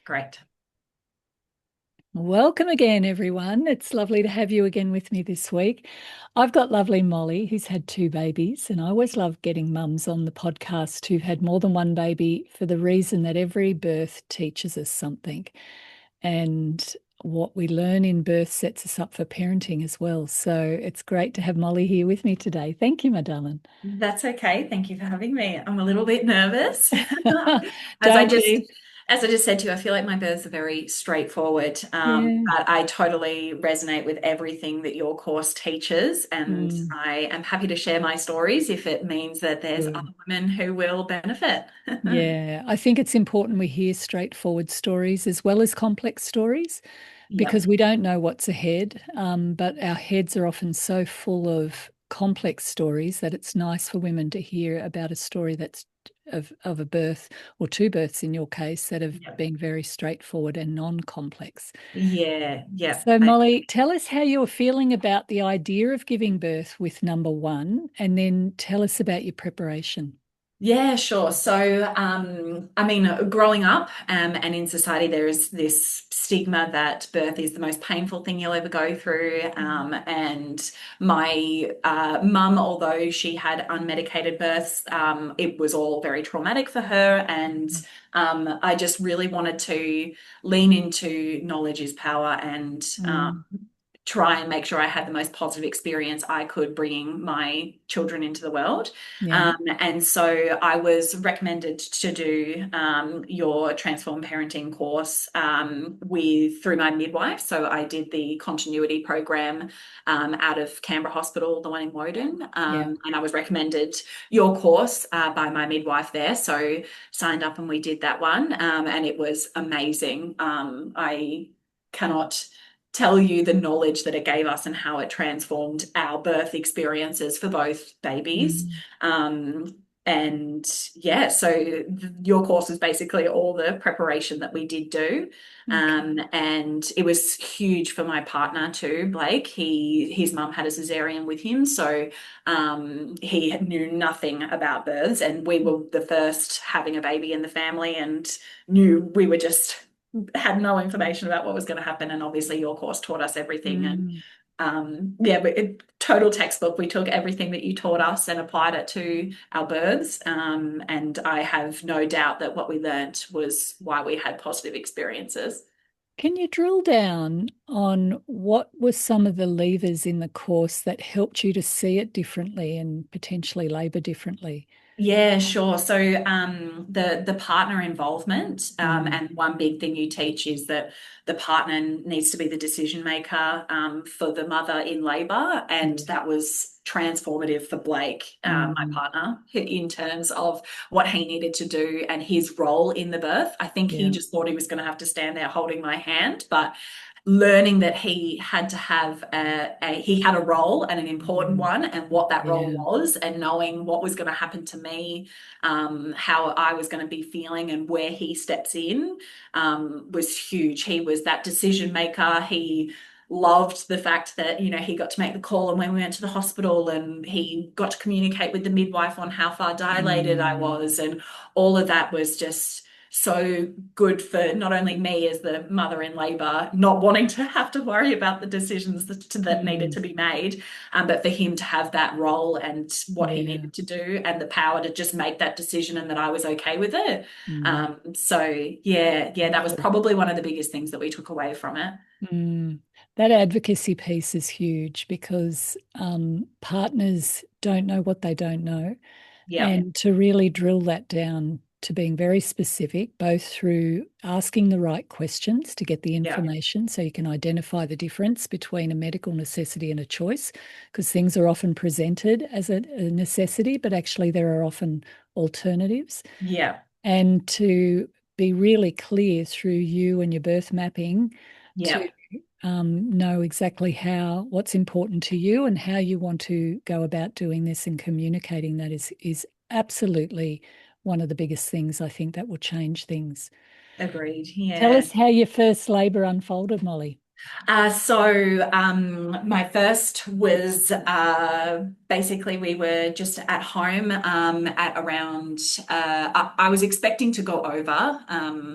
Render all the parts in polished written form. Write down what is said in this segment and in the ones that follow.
Great. Welcome again, everyone. It's lovely to have you again with me this week. I've got lovely Molly, who's had two babies, and I always love getting mums on the podcast who've had more than one baby for the reason that every birth teaches us something. And what we learn in birth sets us up for parenting as well. So it's great to have Molly here with me today. Thank you, my darling. That's okay. Thank you for having me. I'm a little bit nervous. As I Don't just be. as I just said to you, I feel like my births are very straightforward. Yeah. But I totally resonate with everything that your course teaches, and Mm, I am happy to share my stories if it means that there's good. other women who will benefit. Yeah, I think it's important we hear straightforward stories as well as complex stories because Yep. we don't know what's ahead. But our heads are often so full of complex stories that it's nice for women to hear about a story that's of a birth or two births in your case that have Yep. been very straightforward and non-complex. Yeah. Yep. So, Molly, tell us how you're feeling about the idea of giving birth with number one, and then tell us about your preparation. Yeah, sure. So, I mean, growing up, and in society, there is this stigma that birth is the most painful thing you'll ever go through. And my mum, although she had unmedicated births, it was all very traumatic for her. And I just really wanted to lean into knowledge is power and Mm, try and make sure I had the most positive experience I could bringing my children into the world. yeah, And so I was recommended to do your Transform Parenting course with through my midwife. So I did the continuity program out of Canberra Hospital, the one in Woden, yeah. and I was recommended your course by my midwife there. So signed up and we did that one, and it was amazing. I cannot tell you the knowledge that it gave us and how it transformed our birth experiences for both babies. Mm. And yeah, so your course was basically all the preparation that we did do. Okay. And it was huge for my partner too, Blake. His mum had a cesarean with him, so he knew nothing about births, and we were the first having a baby in the family, and knew we were just had no information about what was going to happen. And obviously, your course taught us everything. And Mm. yeah, but total textbook. We took everything that you taught us and applied it to our births. And I have no doubt that what we learnt was why we had positive experiences. Can you drill down on what were some of the levers in the course that helped you to see it differently and potentially labour differently? Yeah, sure. So the partner involvement, Mm. and one big thing you teach is that the partner needs to be the decision maker for the mother in labour, and Yeah. that was transformative for Blake, my Mm. partner, in terms of what he needed to do and his role in the birth. I think he Yeah. just thought he was going to have to stand there holding my hand, but learning that he had to have he had a role and an important Mm. one, and what that role Yeah. was, and knowing what was going to happen to me, how I was going to be feeling, and where he steps in was huge. He was that decision maker. He loved the fact that he got to make the call, and when we went to the hospital, and he got to communicate with the midwife on how far dilated I Mm. was, and all of that was just so good for not only me as the mother in labor, not wanting to have to worry about the decisions that needed Mm. to be made, but for him to have that role and what he Yeah. needed to do and the power to just make that decision, and that I was okay with it. Mm. So yeah, that was Good. probably one of the biggest things that we took away from it. Mm. That advocacy piece is huge because partners don't know what they don't know. Yeah, And to really drill that down to being very specific, both through asking the right questions to get the yeah, information so you can identify the difference between a medical necessity and a choice, because things are often presented as a necessity, but actually there are often alternatives. yeah, And to be really clear through you and your birth mapping to yeah. know exactly what's important to you and how you want to go about doing this and communicating that is absolutely one of the biggest things I think that will change things. Agreed. Tell Yeah. us how your first labour unfolded, Molly. My first was basically we were just at home at around, I was expecting to go over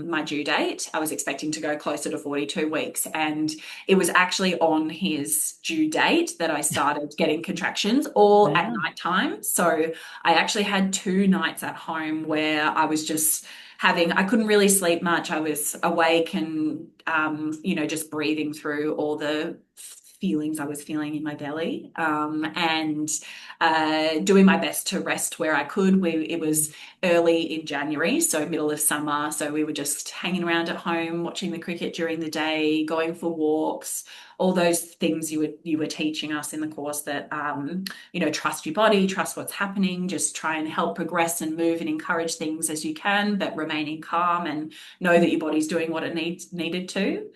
my due date. I was expecting to go closer to 42 weeks. And it was actually on his due date that I started getting contractions all at Wow. night time. So I actually had 2 nights at home where I was just I couldn't really sleep much. I was awake and, just breathing through all the feelings I was feeling in my belly, and doing my best to rest where I could. It was early in January, so middle of summer. So we were just hanging around at home, watching the cricket during the day, going for walks, all those things you were teaching us in the course that, trust your body, trust what's happening, just try and help progress and move and encourage things as you can, but remaining calm and know that your body's doing what it needed to.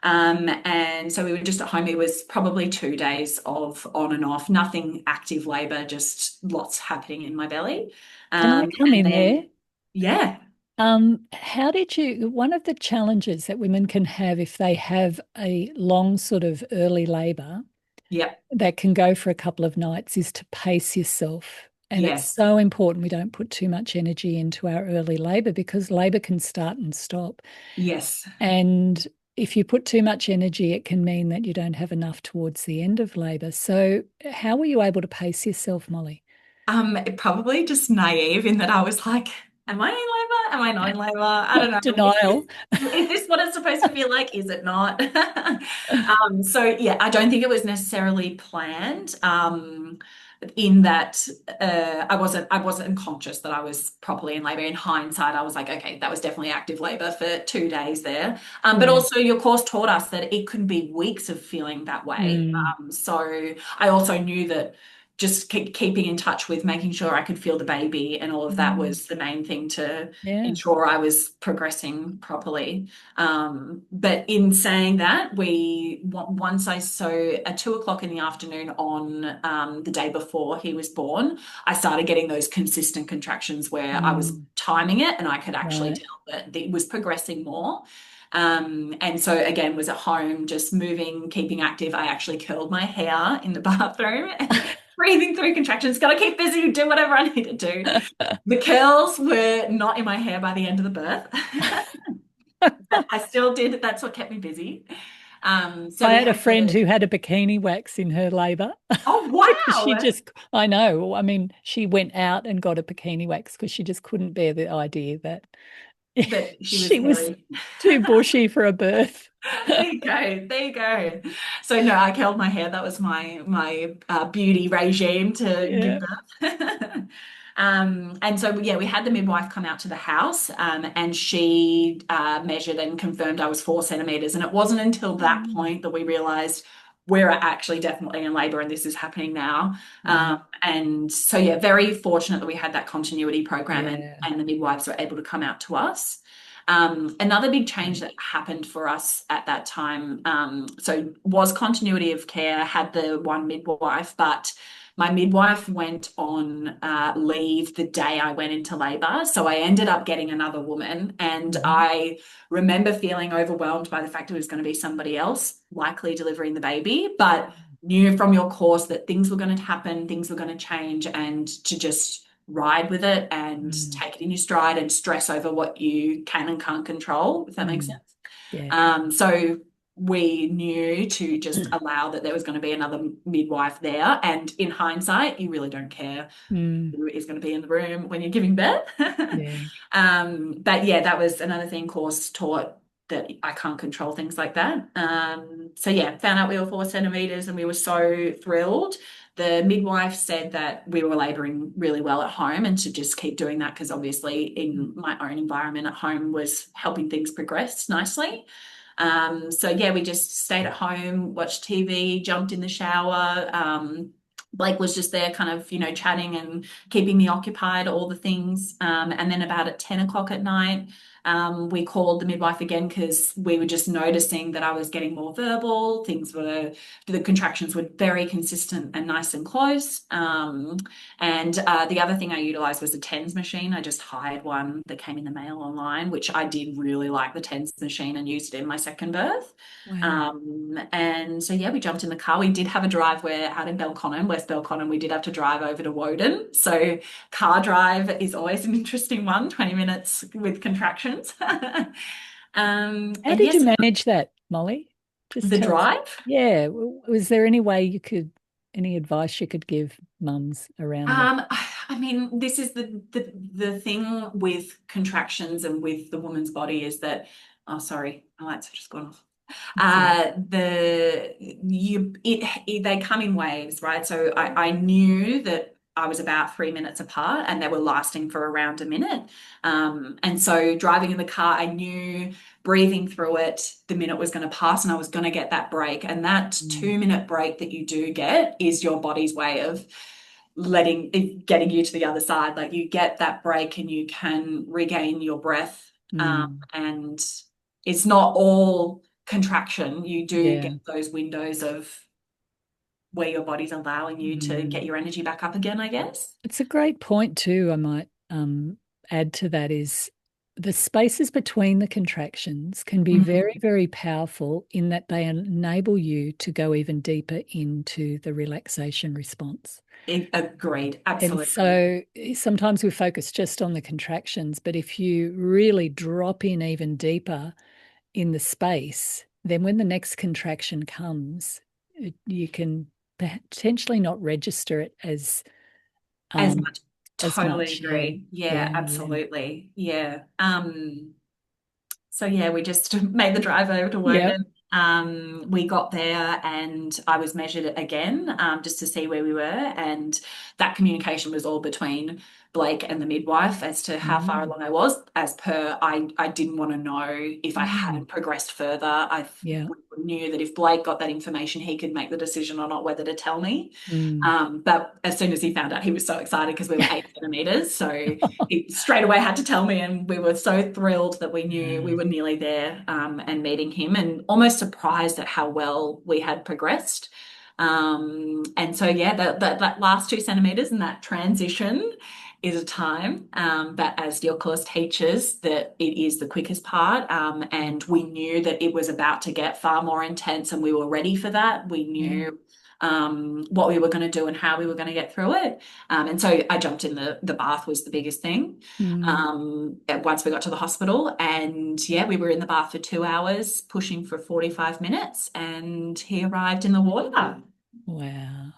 And so we were just at home. It was probably 2 days of on and off, nothing active labor, just lots happening in my belly. Can I come And in there? then, yeah, How did you, one of the challenges that women can have if they have a long sort of early labor yep, that can go for a couple of nights is to pace yourself. And it's yes, so important we don't put too much energy into our early labor because labor can start and stop. yes. And if you put too much energy, it can mean that you don't have enough towards the end of labor. So, how were you able to pace yourself, Molly? Probably just naive in that I was like, am I in labor? Am I not in labor? I don't know. Denial. Is this what it's supposed to feel like? Is it not? So yeah, I don't think it was necessarily planned. In that I wasn't conscious that I was properly in labor. In hindsight, I was like, okay, that was definitely active labor for 2 days there. But Yeah. also your course taught us that it could be weeks of feeling that way. Mm. So I also knew that just keeping in touch with making sure I could feel the baby and all of that Mm. was the main thing to Yeah. ensure I was progressing properly. But in saying that, once at 2 o'clock in the afternoon on the day before he was born, I started getting those consistent contractions where I was Mm. timing it and I could actually Right. tell that it was progressing more. And so again, was at home, just moving, keeping active. I actually curled my hair in the bathroom and breathing through contractions. Gotta keep busy, do whatever I need to do. The curls were not in my hair by the end of the birth, but I still did. That's what kept me busy. So I we had a had friend the, who had a bikini wax in her labor oh because she wow, just, I know, I mean, she went out and got a bikini wax because she just couldn't bear the idea that that she was she was hairy. too bushy for a birth. There you go. There you go. So no, I curled my hair. That was my beauty regime to give Yeah. birth. And so yeah, we had the midwife come out to the house, and she measured and confirmed I was 4 centimeters. And it wasn't until that Mm. point that we realized we're actually definitely in labor and this is happening now. Mm. And so yeah, very fortunate that we had that continuity program Yeah. and the midwives were able to come out to us. Another big change Right. that happened for us at that time, so was continuity of care, had the one midwife, but my midwife went on leave the day I went into labor. So I ended up getting another woman. And Mhm. I remember feeling overwhelmed by the fact it was going to be somebody else likely delivering the baby, but knew from your course that things were going to happen, things were going to change, and to just ride with it and Mm. take it in your stride and stress over what you can and can't control, if that makes Mm. sense. Yeah. So we knew to just allow that there was going to be another midwife there. And in hindsight, you really don't care Mm. who is going to be in the room when you're giving birth. Yeah. But yeah, that was another thing course taught that I can't control things like that. So yeah, found out we were 4 centimeters and we were so thrilled. The midwife said that we were laboring really well at home and to just keep doing that because obviously in my own environment at home was helping things progress nicely. So yeah, we just stayed at home, watched TV, jumped in the shower. Blake was just there kind of, chatting and keeping me occupied, all the things. And then about at 10 o'clock at night, We called the midwife again because we were just noticing that I was getting more verbal. The contractions were very consistent and nice and close. And the other thing I utilized was a TENS machine. I just hired one that came in the mail online, which I did really like the TENS machine and used it in my second birth. Wow. And so yeah, we jumped in the car. We did have a drive where out in Belconnen, West Belconnen, we did have to drive over to Woden. So car drive is always an interesting one, 20 minutes with contractions. How And did you yes, manage that, Molly? Just the tell us. drive. Yeah. Was there any way you could, any advice you could give mums around that? Um, I mean, this is the thing with contractions and with the woman's body is that, oh, sorry, my lights have just gone off. It's all right. They come in waves, right? So I knew that I was about 3 minutes apart and they were lasting for around a minute. And so driving in the car, I knew breathing through it, the minute was going to pass and I was going to get that break. And that Mm, 2 minute break that you do get is your body's way of getting you to the other side. Like you get that break and you can regain your breath. mm, And it's not all contraction. You do get yeah. those windows of where your body's allowing you to get Mm. your energy back up again, I guess. It's a great point too. I might add to that is the spaces between the contractions can be very, Mm, very powerful in that they enable you to go even deeper into the relaxation response. agreed. And Absolutely. so sometimes we focus just on the contractions, but if you really drop in even deeper in the space, then when the next contraction comes, you can potentially not register it As um, much. as Totally much. Yeah, agree. Yeah, yeah, yeah, absolutely. Yeah. So yeah, we just made the drive over to yep. Woden. We got there and I was measured again, just to see where we were. And that communication was all between Blake and the midwife as to how far Mm, along I was. As per, I didn't want to know if I mm, hadn't progressed further. I yeah, knew that if Blake got that information, he could make the decision or not whether to tell me. mm. But as soon as he found out, he was so excited because we were 8 centimeters. So he straight away had to tell me, and we were so thrilled that we knew we Yeah. were nearly there, and meeting him, and almost surprised at how well we had progressed. And so, yeah, that last 2 centimeters and that transition is a time. But as your course teaches, that it is the quickest part. And we knew that it was about to get far more intense, and we were ready for that. We Yeah. knew what we were going to do and how we were going to get through it. And so I jumped in the bath was the biggest thing. Mm. Once we got to the hospital, and yeah, we were in the bath for 2 hours, pushing for 45 minutes, and he arrived in the water. Wow.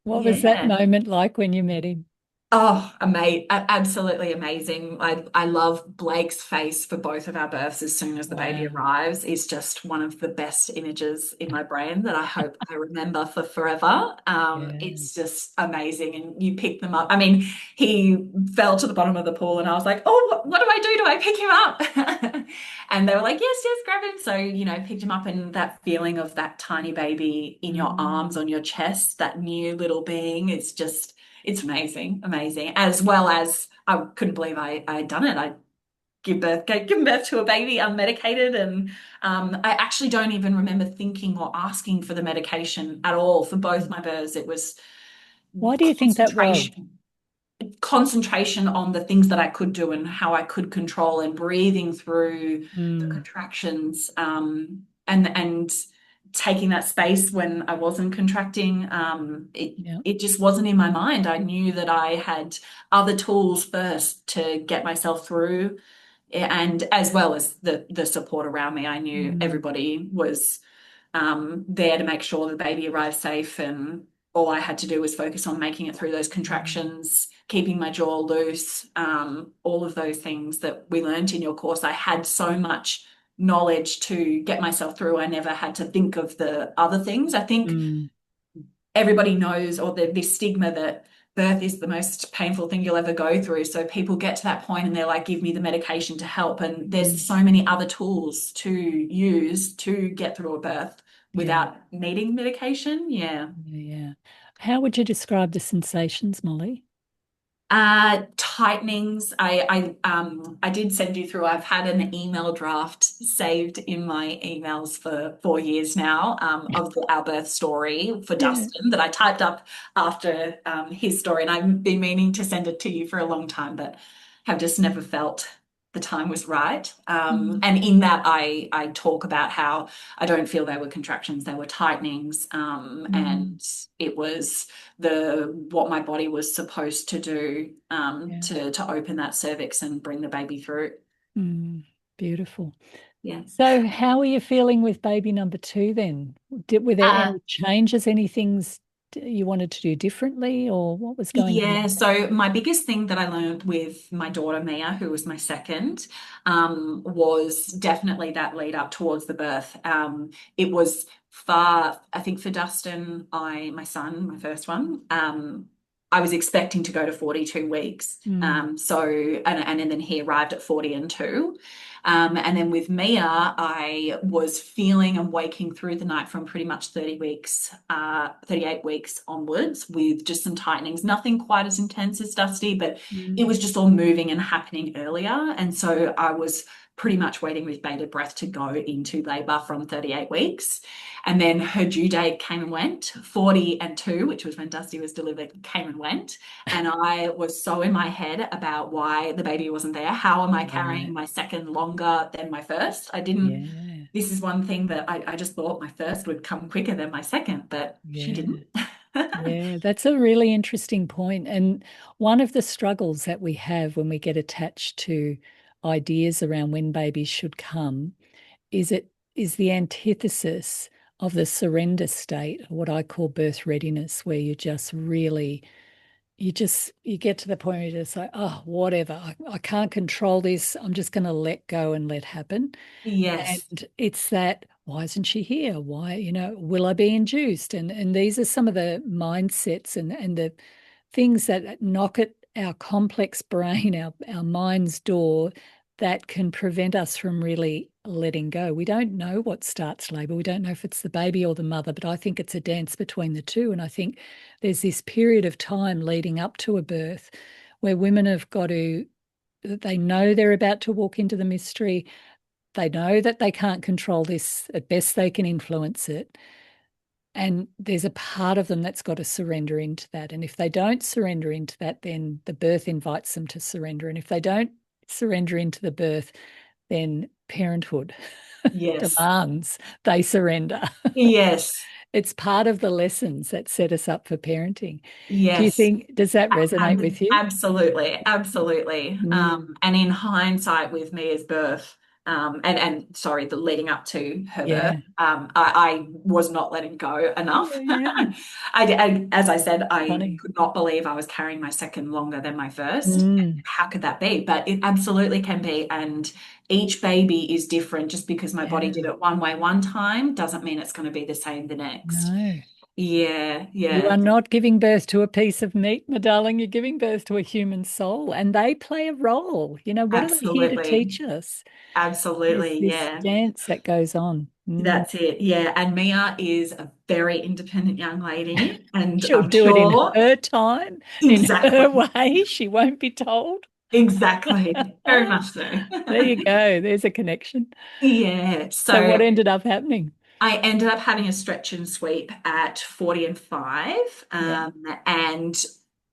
What was that Yeah. moment like when you met him? Oh, absolutely amazing. I love Blake's face for both of our births as soon as the baby Wow. arrives is just one of the best images in my brain that I hope I remember for forever. Yeah. It's just amazing. And you pick them up. I mean, he fell to the bottom of the pool and I was like, oh, what do I do? Do I pick him up? And they were like, yes, yes, grab him. So, picked him up, and that feeling of that tiny baby in your arms Mm. on your chest, that new little being, it's amazing, amazing. As well as I couldn't believe I had done it. I given birth to a baby unmedicated, and I actually don't even remember thinking or asking for the medication at all for both my births. It was Why do you think that was? concentration on the things that I could do and how I could control, and breathing through the Mm. contractions, and taking that space when I wasn't contracting. Yeah. It just wasn't in my mind. I knew that I had other tools first to get myself through, and as well as the support around me. I knew Mm. everybody was there to make sure the baby arrived safe, and all I had to do was focus on making it through those Mm. contractions, keeping my jaw loose, all of those things that we learned in your course. I had so much knowledge to get myself through. I never had to think of the other things. I think Mm. everybody knows, or this stigma that birth is the most painful thing you'll ever go through. So people get to that point and they're like, give me the medication to help. And there's Mm. so many other tools to use to get through a birth Yeah. without needing medication. Yeah. Yeah. Yeah. How would you describe the sensations, Molly? Tightenings. I did send you through. I've had an email draft saved in my emails for 4 years now, of our birth story for Yeah. Dustin that I typed up after his story, and I've been meaning to send it to you for a long time, but have just never felt the time was right. Mm, And in that, I talk about how I don't feel they were contractions; they were tightenings, mm, and it was the what my body was supposed to do, yeah. to open that cervix and bring the baby through. Mm, beautiful. Yeah. So, how are you feeling with baby number two then? Were there Uh, any changes, any things you wanted to do differently, or what was going on? yeah, so my biggest thing that I learned with my daughter Mia, who was my second, was definitely that lead up towards the birth. It was far, I think for Dustin, my son, my first one, I was expecting to go to 42 weeks. Mm, And then he arrived at 40 and 2. And then with Mia, I was feeling and waking through the night from pretty much 30 weeks, 38 weeks onwards with just some tightenings, nothing quite as intense as Dusty, but it mm, was just all moving and happening earlier. And so I was pretty much waiting with bated breath to go into labor from 38 weeks. And then her due date came and went, 40 and 2, which was when Dusty was delivered, came and went. And I was so in my head about why the baby wasn't there. How am I carrying right. my second longer than my first? I didn't, Yeah. this is one thing that I just thought my first would come quicker than my second, but she Yeah. didn't. Yeah, that's a really interesting point. And one of the struggles that we have when we get attached to ideas around when babies should come is the antithesis of the surrender state, what I call birth readiness, where you get to the point where you're just like, oh, whatever, I can't control this. I'm just going to let go and let happen. Yes, And it's that, why isn't she here? Why, will I be induced? And these are some of the mindsets and the things that knock at our complex brain, our mind's door, that can prevent us from really letting go. We don't know what starts labor. We don't know if it's the baby or the mother, but I think it's a dance between the two. And I think there's this period of time leading up to a birth where women have got to, they know they're about to walk into the mystery. They know that they can't control this. At best, they can influence it. And there's a part of them that's got to surrender into that. And if they don't surrender into that, then the birth invites them to surrender. And if they don't surrender into the birth, then parenthood yes, demands they surrender. yes, It's part of the lessons that set us up for parenting. Do you yes. think, does that resonate with you? Absolutely, absolutely. Mm, And in hindsight, with Mia's birth, and sorry, the leading up to her birth, yeah. I was not letting go enough. Yeah. As I said, I Funny. could not believe I was carrying my second longer than my first. Mm, How could that be? But it absolutely can be. And each baby is different. Just because my body did yeah. it one way one time doesn't mean it's going to be the same the next. No. Yeah, You are yeah, not giving birth to a piece of meat, my darling. You're giving birth to a human soul, and they play a role. What are they here to absolutely. teach us? There's Absolutely, this yeah. dance that goes on. That's it. Yeah. And Mia is a very independent young lady, and She'll I'm do it in sure her time, in her exactly, way. She won't be told. exactly, very much so. There you go. There's a connection. Yeah. So, So what ended up happening? I ended up having a stretch and sweep at 40 and 5. Yeah. And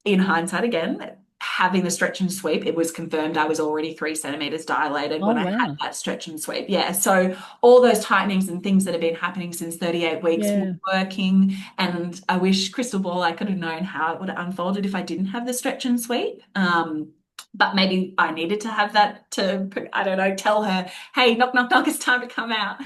in hindsight, again, having the stretch and sweep, it was confirmed I was already 3 centimeters dilated Oh, when I had wow. that stretch and sweep. Yeah. So all those tightenings and things that have been happening since 38 weeks were Yeah. working. And I wish crystal ball I could have known how it would have unfolded if I didn't have the stretch and sweep. But maybe I needed to have that to, I don't know, tell her, hey, knock, knock, knock, it's time to come out.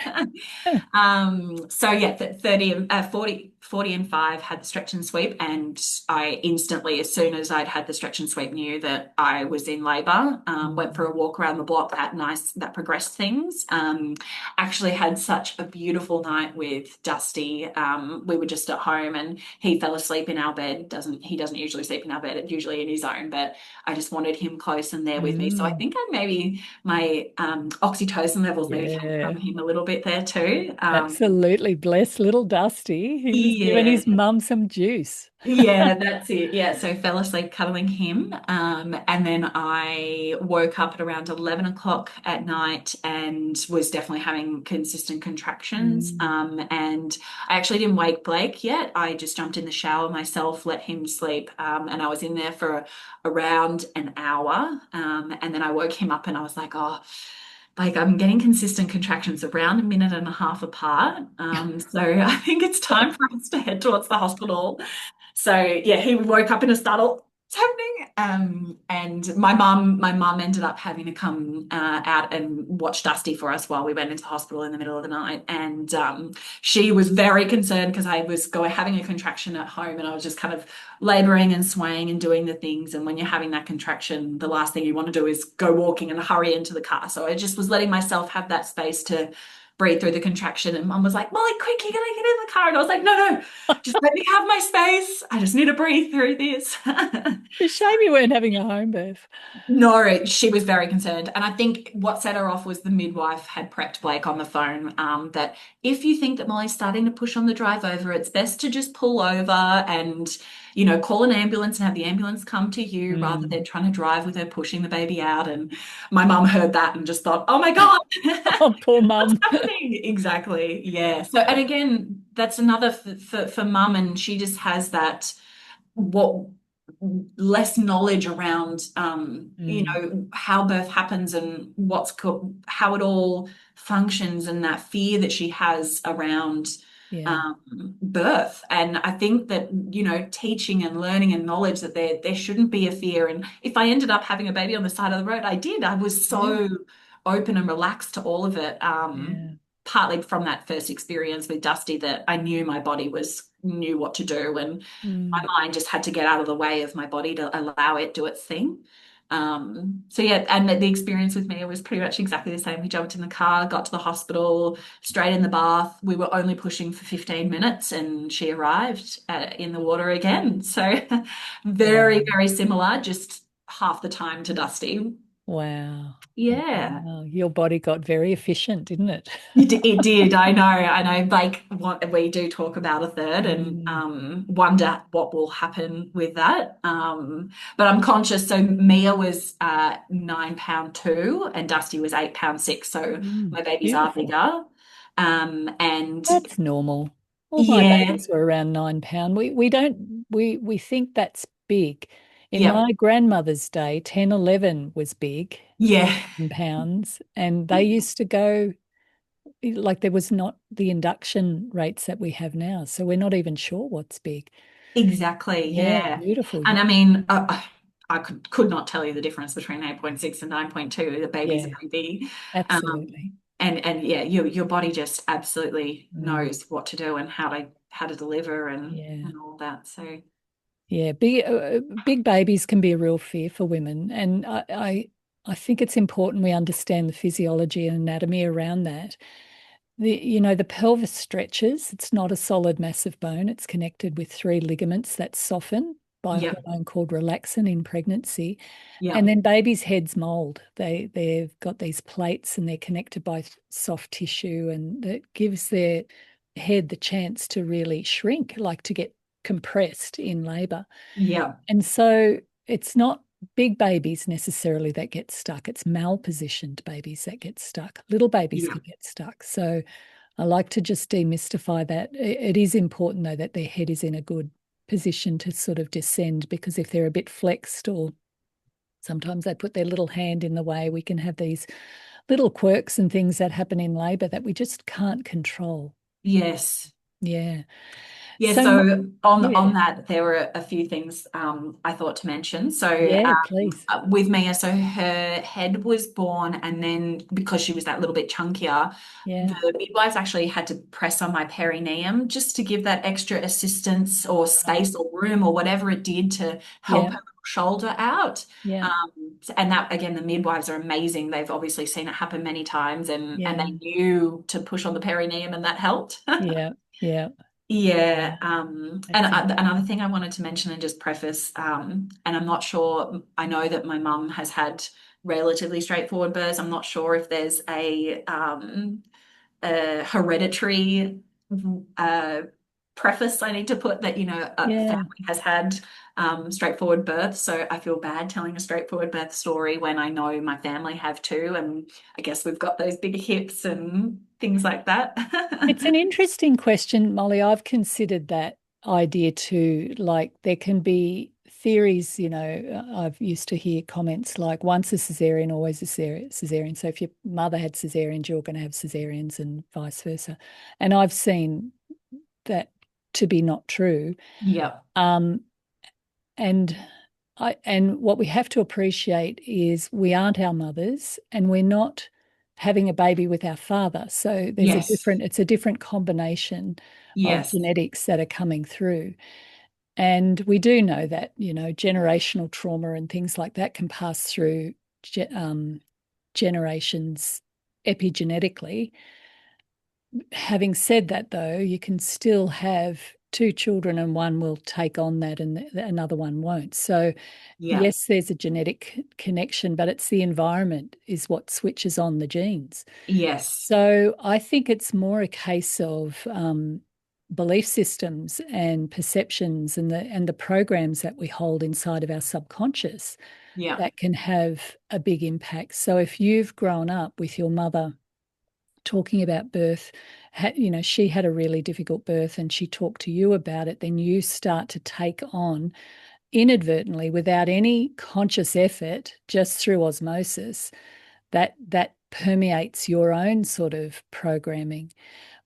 So yeah, 30 and 40 and 5 had the stretch and sweep, and I instantly, as soon as I'd had the stretch and sweep, knew that I was in labor. Went for Mm. a walk around the block, that progressed things. Actually had such a beautiful night with Dusty. We were just at home and he fell asleep in our bed. He doesn't usually sleep in our bed, it's usually in his own, but I just wanted him close and there with me. So I Mm. think my oxytocin levels maybe came from Yeah. him a little bit there too. Absolutely. Bless little Dusty. He was Giving Yeah. his mum some juice. Yeah, that's it. Yeah, so fell asleep cuddling him. And then I woke up at around 11 o'clock at night and was definitely having consistent contractions. Mm. And I actually didn't wake Blake yet. I just jumped in the shower myself, let him sleep. And I was in there for around an hour. And then I woke him up and I was like, oh, like I'm getting consistent contractions around a minute and a half apart. So I think it's time for us to head towards the hospital. So yeah, he woke up in a startle. What's happening? And my mum ended up having to come out and watch Dusty for us while we went into hospital in the middle of the night. And she was very concerned because I was having a contraction at home, and I was just kind of laboring and swaying and doing the things. And when you're having that contraction, the last thing you want to do is go walking and hurry into the car. So I just was letting myself have that space to breathe through the contraction. And mum was like, Molly, quick, you're gonna get in the car. And I was like, no, no, just let me have my space. I just need to breathe through this. It's a shame you weren't having a home birth. No, she was very concerned. And I think what set her off was the midwife had prepped Blake on the phone that if you think that Molly's starting to push on the drive over, it's best to just pull over and, call an ambulance and have the ambulance come to you rather Mm. than trying to drive with her pushing the baby out. And my mum heard that and just thought, oh my God, Oh, poor what's mum. happening? Exactly. Yeah. So, and again, that's another for mum, and she just has that what less knowledge around Mm. how birth happens and how it all functions, and that fear that she has around Yeah. birth. And I think that teaching and learning and knowledge that there shouldn't be a fear. And if I ended up having a baby on the side of the road, I was Yeah. so open and relaxed to all of it, Yeah. partly from that first experience with Dusty, that I knew my body knew what to do, and my Mm. mind just had to get out of the way of my body to allow it do its thing. So yeah, and the experience with Mia was pretty much exactly the same. We jumped in the car, got to the hospital, straight in the bath. We were only pushing for 15 minutes and she arrived in the water again. So very, Wow. very similar, just half the time to Dusty. Wow. Yeah. Wow. Your body got very efficient, didn't it? It did. I know. I know. Like what we do talk about a third, and Mm. wonder what will happen with that. But I'm conscious. So Mia was 9 pound 2, and Dusty was 8 pound 6. So Mm. my babies are Beautiful. bigger. And That's normal. All my yeah, babies were around 9 pound. We think that's big. In yeah, my grandmother's day, 10, 11 was big, yeah, pounds, and they used to go like there was not the induction rates that we have now. So we're not even sure what's big. exactly. Yeah, Yeah. beautiful. And I mean, I could not tell you the difference between 8.6 and 9.2. The baby's a Yeah, baby. absolutely. And yeah, your body just absolutely Mm. knows what to do and how to deliver Yeah. and all that. So Yeah, big babies can be a real fear for women, and I think it's important we understand the physiology and anatomy around that. The pelvis stretches. It's not a solid, massive bone. It's connected with three ligaments that soften by a yeah, hormone called relaxin in pregnancy. yeah, And then babies' heads mold. They've got these plates and they're connected by soft tissue, and that gives their head the chance to really shrink, like to get compressed in labor. yeah, And so it's not big babies necessarily that get stuck. It's malpositioned babies that get stuck. Little babies yeah. can get stuck. So I like to just demystify that. It is important though that their head is in a good position to sort of descend, because if they're a bit flexed or sometimes they put their little hand in the way, we can have these little quirks and things that happen in labor that we just can't control. Yes. Yeah. Yeah, So, so on yeah, that, there were a few things I thought to mention. So yeah, please. with Mia, so her head was born, and then because she was that little bit chunkier, Yeah, the midwives actually had to press on my perineum just to give that extra assistance or right. space or room or whatever it did to help Yeah, her shoulder out. yeah, And that again, the midwives are amazing. They've obviously seen it happen many times, and yeah, they knew to push on the perineum, and that helped. yeah, yeah. Yeah, Yeah, and that's another important. thing I wanted to mention and just preface, and I'm not sure, I know that my mum has had relatively straightforward births. I'm not sure if there's a hereditary uh, preface I need to put that, a Yeah. family has had straightforward births. So I feel bad telling a straightforward birth story when I know my family have too. And I guess we've got those big hips and things like that. It's an interesting question, Molly. I've considered that idea too. Like there can be theories, I've used to hear comments like once a cesarean, always a cesarean. So if your mother had cesareans, you're going to have cesareans and vice versa. And I've seen that to be not true. Yeah. Um, and and what we have to appreciate is we aren't our mothers and we're not having a baby with our father. So Yes. it's a different combination of Yes. genetics that are coming through. And we do know that, generational trauma and things like that can pass through generations epigenetically. Having said that, though, you can still have two children and one will take on that and another one won't. So, Yeah. yes, there's a genetic connection, but it's the environment is what switches on the genes. Yes. So, I think it's more a case of belief systems and perceptions and the programs that we hold inside of our subconscious Yeah. that can have a big impact. So, if you've grown up with your mother talking about birth, she had a really difficult birth and she talked to you about it, then you start to take on inadvertently, without any conscious effort, just through osmosis, that permeates your own sort of programming.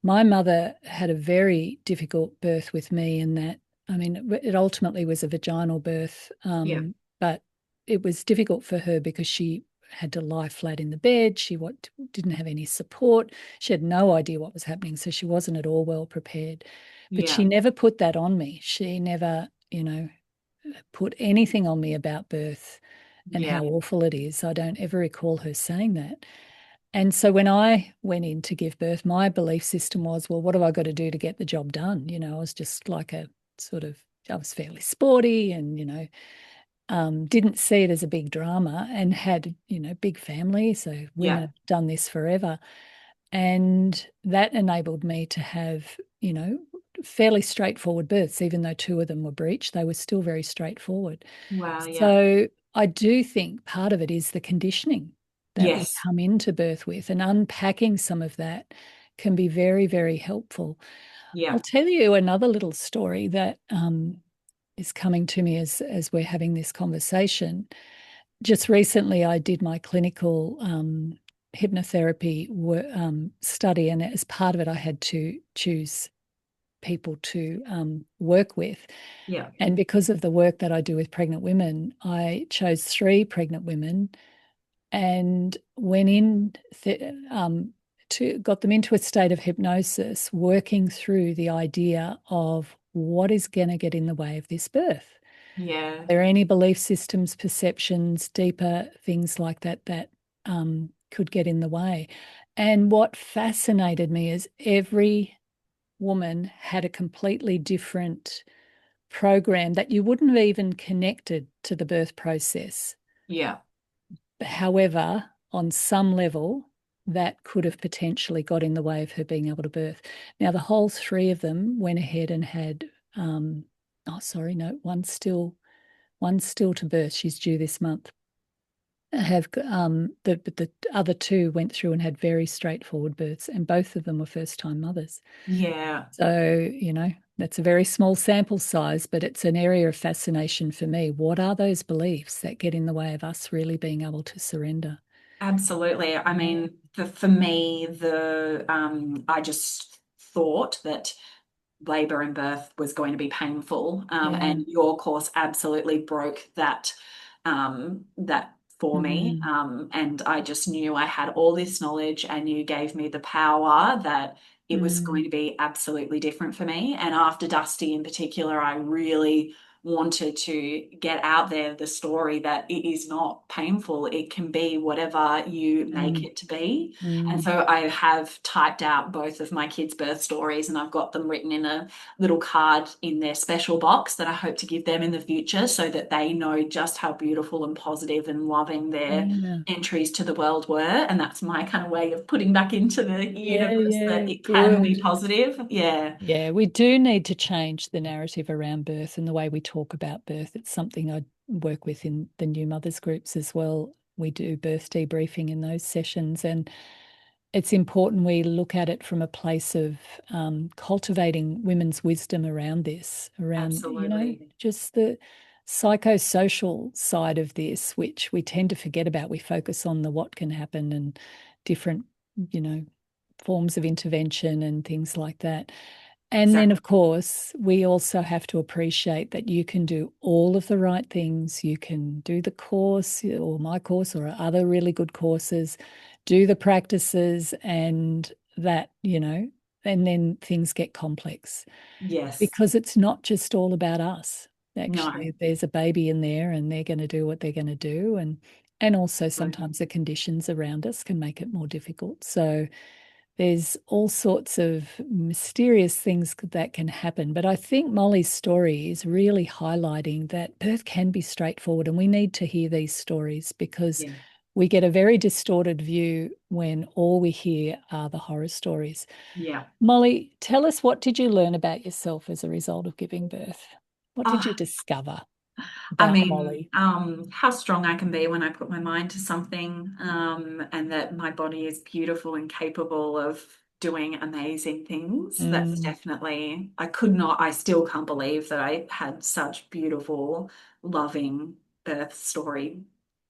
My mother had a very difficult birth with me in that, I mean, it ultimately was a vaginal birth, Yeah. but it was difficult for her because she had to lie flat in the bed. She didn't have any support. She had no idea what was happening. So she wasn't at all well prepared. But she Yeah. never put that on me. She never, put anything on me about birth and Yeah. how awful it is. I don't ever recall her saying that. And so when I went in to give birth, my belief system was, well, what have I got to do to get the job done? I was just like I was fairly sporty and, didn't see it as a big drama and had, big family. So women Yeah. have done this forever. And that enabled me to have, fairly straightforward births, even though two of them were breech, they were still very straightforward. Wow. Yeah. So I do think part of it is the conditioning that we Yes. come into birth with, and unpacking some of that can be very, very helpful. I'll Yeah. tell you another little story that is coming to me as we're having this conversation. Just recently, I did my clinical hypnotherapy study, and as part of it, I had to choose people to work with. Yeah. And because of the work that I do with pregnant women, I chose three pregnant women and went in to got them into a state of hypnosis, working through the idea of what is going to get in the way of this birth. Yeah. Are there any belief systems, perceptions, deeper things like that that could get in the way? And what fascinated me is every woman had a completely different program that you wouldn't have even connected to the birth process. Yeah. However, on some level, that could have potentially got in the way of her being able to birth. Now, the whole three of them went ahead and had, oh, sorry, no, one's still to birth. She's due this month. Have the other two went through and had very straightforward births, and both of them were first time mothers. Yeah. So, that's a very small sample size, but it's an area of fascination for me. What are those beliefs that get in the way of us really being able to surrender? Absolutely. I Yeah. mean, for me, the I just thought that labor and birth was going to be painful, Yeah. and your course absolutely broke that for me. Mm, And I just knew I had all this knowledge, and you gave me the power that it was going mm, to be absolutely different for me. And after Dusty in particular, I really wanted to get out there the story that it is not painful. It can be whatever you make Mm, it to be. And mm, so I have typed out both of my kids' birth stories, and I've got them written in a little card in their special box that I hope to give them in the future so that they know just how beautiful and positive and loving their yeah. entries to the world were. And that's my kind of way of putting back into the Yeah, universe yeah, that it can be good. positive. Yeah, Yeah, we do need to change the narrative around birth and the way we talk about birth. It's something I work with in the new mothers groups as well. We do birth debriefing in those sessions, and it's important we look at it from a place of cultivating women's wisdom around this, around, absolutely. just the psychosocial side of this, which we tend to forget about. We focus on the what can happen and different, you know, forms of intervention and things like that. And then, Exactly. of course, we also have to appreciate that you can do all of the right things. You can do the course or my course or other really good courses, do the practices, and that, and then things get complex Yes. because it's not just all about us. No. Actually, there's a baby in there and they're going to do what they're going to do. And also Absolutely. sometimes the conditions around us can make it more difficult. So there's all sorts of mysterious things that can happen. But I think Molly's story is really highlighting that birth can be straightforward, and we need to hear these stories because Yeah. we get a very distorted view when all we hear are the horror stories. Yeah. Molly, tell us, what did you learn about yourself as a result of giving birth? What did you Oh, discover I about mean, Molly? how strong I can be when I put my mind to something, and that my body is beautiful and capable of doing amazing things. That's Mm, definitely, I could not, I still can't believe that I had such beautiful, loving birth story,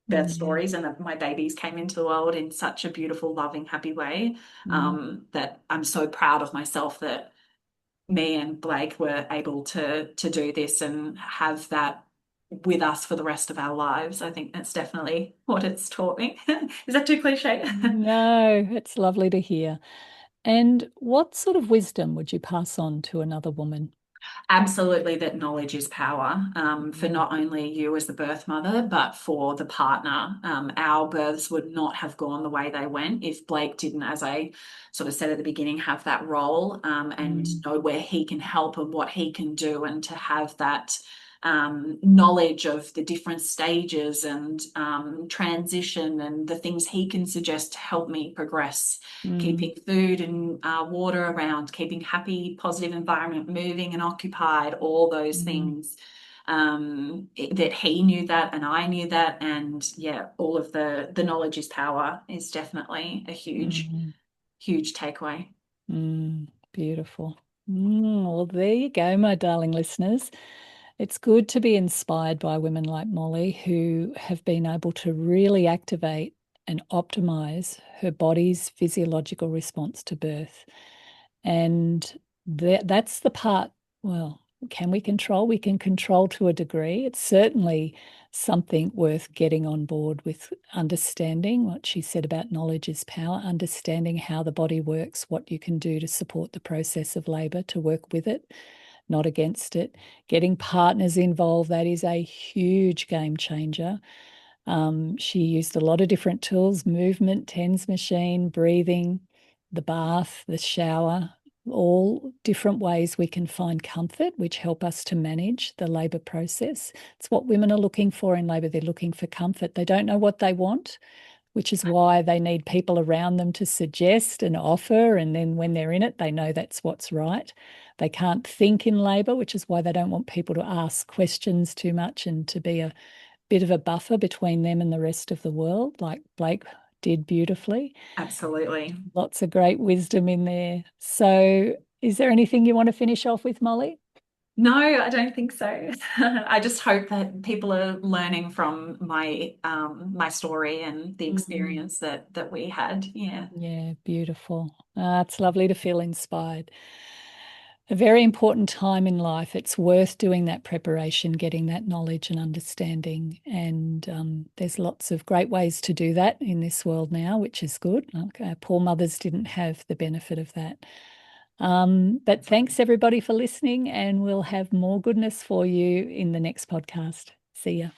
birth yeah. stories, and that my babies came into the world in such a beautiful, loving, happy way, Mm, that I'm so proud of myself that me and Blake were able to do this and have that with us for the rest of our lives. I think that's definitely what it's taught me. Is that too cliche? no, it's lovely to hear. And what sort of wisdom would you pass on to another woman? Absolutely, that knowledge is power, for Mm, not only you as the birth mother, but for the partner. Our births would not have gone the way they went if Blake didn't, as I sort of said at the beginning, have that role, and mm, know where he can help and what he can do, and to have that knowledge of the different stages and transition and the things he can suggest to help me progress, mm, keeping food and water around, keeping happy, positive environment moving and occupied, all those mm, things. That he knew that and I knew that, and yeah, all of the knowledge is power is definitely a huge, mm, huge takeaway. beautiful. Well, there you go, my darling listeners. It's good to be inspired by women like Molly who have been able to really activate and optimize her body's physiological response to birth. And that's the part, well, can we control? We can control to a degree. It's certainly something worth getting on board with, understanding what she said about knowledge is power, understanding how the body works, what you can do to support the process of labor, to work with it, not against it. Getting partners involved, that is a huge game changer. She used a lot of different tools: movement, TENS machine, breathing, the bath, the shower, all different ways we can find comfort, which help us to manage the labour process. It's what women are looking for in labour. They're looking for comfort. They don't know what they want, which is why they need people around them to suggest and offer. And then when they're in it, they know that's what's right. They can't think in labour, which is why they don't want people to ask questions too much and to be a bit of a buffer between them and the rest of the world, like Blake did beautifully. Absolutely. Lots of great wisdom in there. So, is there anything you want to finish off with, Molly? No, I don't think so. I just hope that people are learning from my story and the Mm, experience that we had. Yeah. yeah, beautiful. It's lovely to feel inspired. A very important time in life. It's worth doing that preparation, getting that knowledge and understanding. And there's lots of great ways to do that in this world now, which is good. Like, poor mothers didn't have the benefit of that. But thanks everybody for listening, and we'll have more goodness for you in the next podcast. See ya.